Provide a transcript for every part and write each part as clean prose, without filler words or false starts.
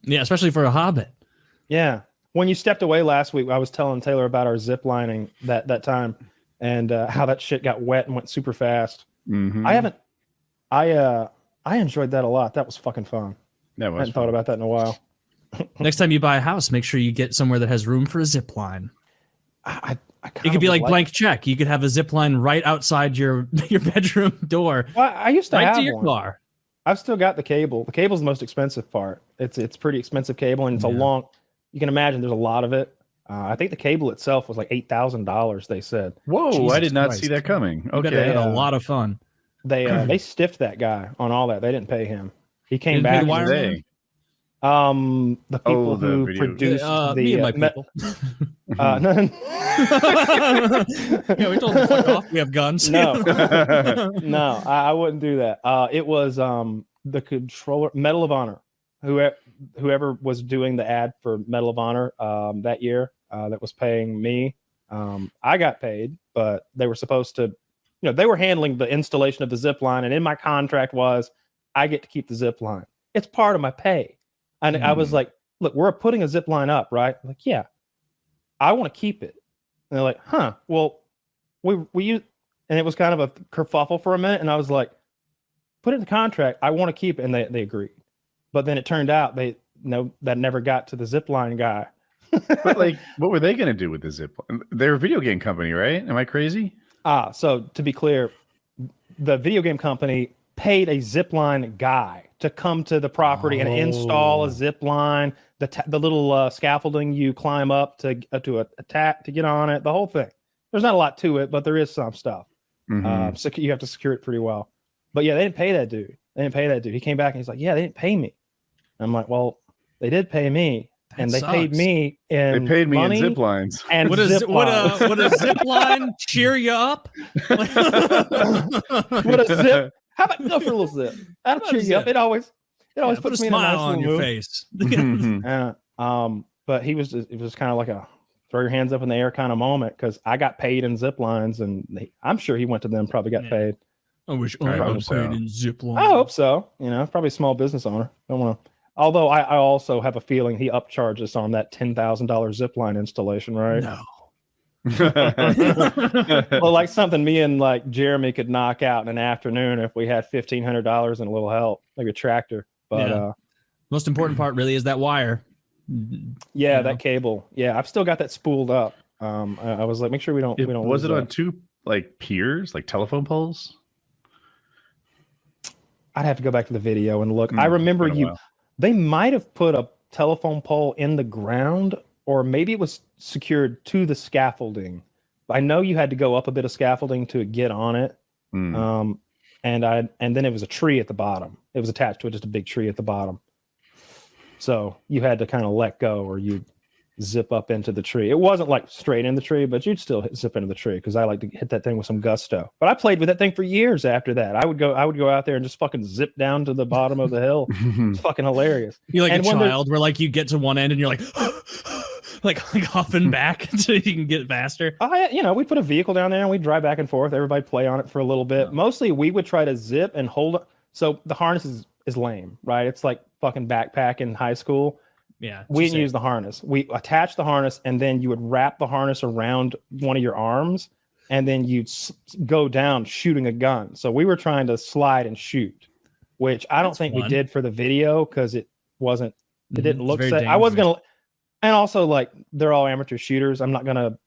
Yeah, especially for a Hobbit. Yeah. When you stepped away last week, I was telling Taylor about our zip lining that time and how that shit got wet and went super fast. Mm-hmm. I enjoyed that a lot. That was fucking fun. That was I hadn't thought about that in a while. Next time you buy a house, make sure you get somewhere that has room for a zip line. It could be like blank check. You could have a zip line right outside your bedroom door. Well, I used to right have to your one. car. I've still got the cable. The cable's the most expensive part. It's pretty expensive cable, and it's a long. You can imagine there's a lot of it. I think the cable itself was like $8,000. They said. Whoa! Jesus I did not Christ. see that coming. Okay, they had a lot of fun. They stiffed that guy on all that. They didn't pay him. He came Didn't pay back. the wireman? The people the who video produced me and my people. No, Yeah, we told them to fuck off. We have guns. no, I wouldn't do that. It was the controller, Medal of Honor, whoever was doing the ad for Medal of Honor that year that was paying me. I got paid, but they were supposed to, they were handling the installation of the zip line, and in my contract was I get to keep the zip line. It's part of my pay. And I was like, look, we're putting a zip line up, right? I'm like, yeah, I want to keep it. And they're like, huh, well, we use, and it was kind of a kerfuffle for a minute. And I was like, put it in the contract. I want to keep it. And they agreed. But then it turned out that never got to the zip line guy. But like, what were they going to do with the zip line? They're a video game company, right? Am I crazy? So to be clear, the video game company paid a zip line guy to come to the property and install a zip line, the little scaffolding you climb up to attack to get on it, the whole thing. There's not a lot to it, but there is some stuff. So you have to secure it pretty well. But yeah, they didn't pay that dude. He came back and he's like, yeah, they didn't pay me. I'm like, well, they did pay me. And they paid me in money zip lines. And would a zip line cheer you up? Would a zip? How about go for a little zip? That'll cheer you up. It always puts me in a nice on your mood. face. But it was kind of like a throw your hands up in the air kind of moment because I got paid in zip lines, and I'm sure he went to them, probably got paid. I wish I got paid in zip lines. I hope so. Probably a small business owner. Don't want to. Although I also have a feeling he upcharged us on that $10,000 zip line installation, right? No. Well, like something me and like Jeremy could knock out in an afternoon if we had $1,500 and a little help, maybe a tractor. But most important part really is that wire. Yeah, that cable. Yeah, I've still got that spooled up. I was like, make sure we don't. Was it on two like piers, like telephone poles? I'd have to go back to the video and look. I remember they might have put a telephone pole in the ground, or maybe it was secured to the scaffolding. I know you had to go up a bit of scaffolding to get on it. And then it was a tree at the bottom. It was attached to it, just a big tree at the bottom. So you had to kind of let go, or you'd zip up into the tree. It wasn't like straight in the tree, but you'd still zip into the tree because I like to hit that thing with some gusto. But I played with that thing for years after that. I would go out there and just fucking zip down to the bottom of the hill. It's fucking hilarious. You're like a child where like you get to one end and you're like like huffing back so you can get faster. We'd put a vehicle down there and we'd drive back and forth. Everybody play on it for a little bit. Mostly we would try to zip and hold. So the harness is lame, right? It's like fucking backpack in high school. Yeah. We didn't use the harness. We attached the harness, and then you would wrap the harness around one of your arms, and then you'd go down shooting a gun. So we were trying to slide and shoot, which I don't think we did for the video because it didn't look safe. I was going to, and also like they're all amateur shooters. I'm not going to,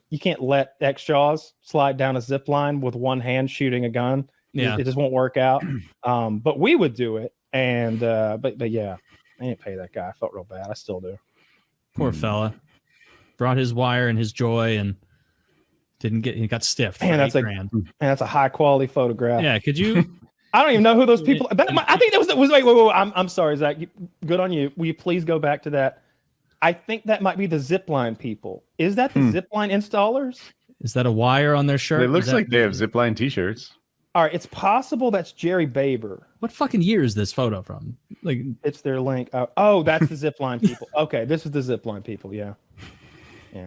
you can't let X-Jaws slide down a zip line with one hand shooting a gun. Yeah. It just won't work out. But we would do it. And, but yeah. I didn't pay that guy. I felt real bad. I still do. Poor fella. Brought his wire and his joy and he got stiffed. And that's a high quality photograph. Yeah. Could you? I don't even know who those people. I think that was wait. I'm sorry, Zach. Good on you. Will you please go back to that? I think that might be the Zipline people. Is that the Zipline installers? Is that a wire on their shirt? It looks like they have Zipline t-shirts. All right, it's possible that's Jerry Baber. What fucking year is this photo from? Like, it's their link. Oh, that's the Zipline people. Okay, this is the Zipline people. Yeah. These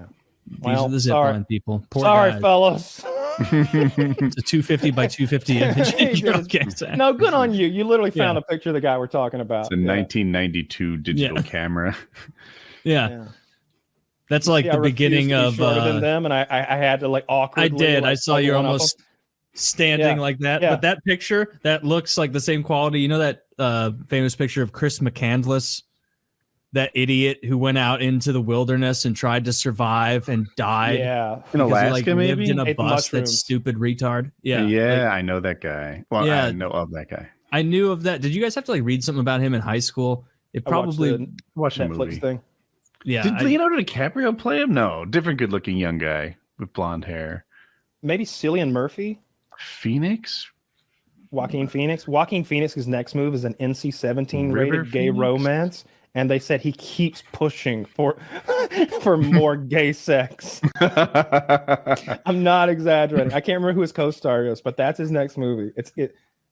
are the Zipline people. Poor sorry, guys. fellas. It's a 250 by 250 image. He did Okay, his- so- No, good on you. You literally found Yeah. a picture of the guy we're talking about. It's a 1992 digital camera. yeah. That's like See, the I refused beginning to be of. shorter than them, and I had to like awkwardly. I did. I like, saw hold you one up almost standing Yeah. like that. Yeah. But that picture, that looks like the same quality. You know that famous picture of Chris McCandless, that idiot who went out into the wilderness and tried to survive and died. Yeah, In because he, Alaska, like, maybe? lived in a Ate the bus. That mushrooms. stupid retard. Yeah, Yeah, like, I know that guy. Well, Yeah. I know of that guy. I knew of that. Did you guys have to like read something about him in high school? It I watched probably. the Watch the Netflix movie. thing. Yeah, Did Leonardo DiCaprio play him? No, different good-looking young guy with blonde hair. Maybe Cillian Murphy, Phoenix? Joaquin Phoenix. Joaquin Phoenix's next move is an NC-17 River rated gay Phoenix? romance, and they said he keeps pushing for for more gay sex. I'm not exaggerating. I can't remember who his co-star is, but that's his next movie.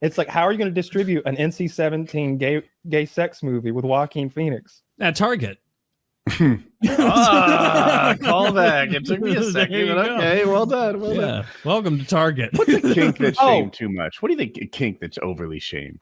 It's like, how are you going to distribute an NC-17 gay sex movie with Joaquin Phoenix? at Target. Callback. It took me a There second, you but go. okay, well done. Well done. Yeah, welcome to Target. What's a kink that's Oh. shamed too much? What do you think a kink that's overly shamed?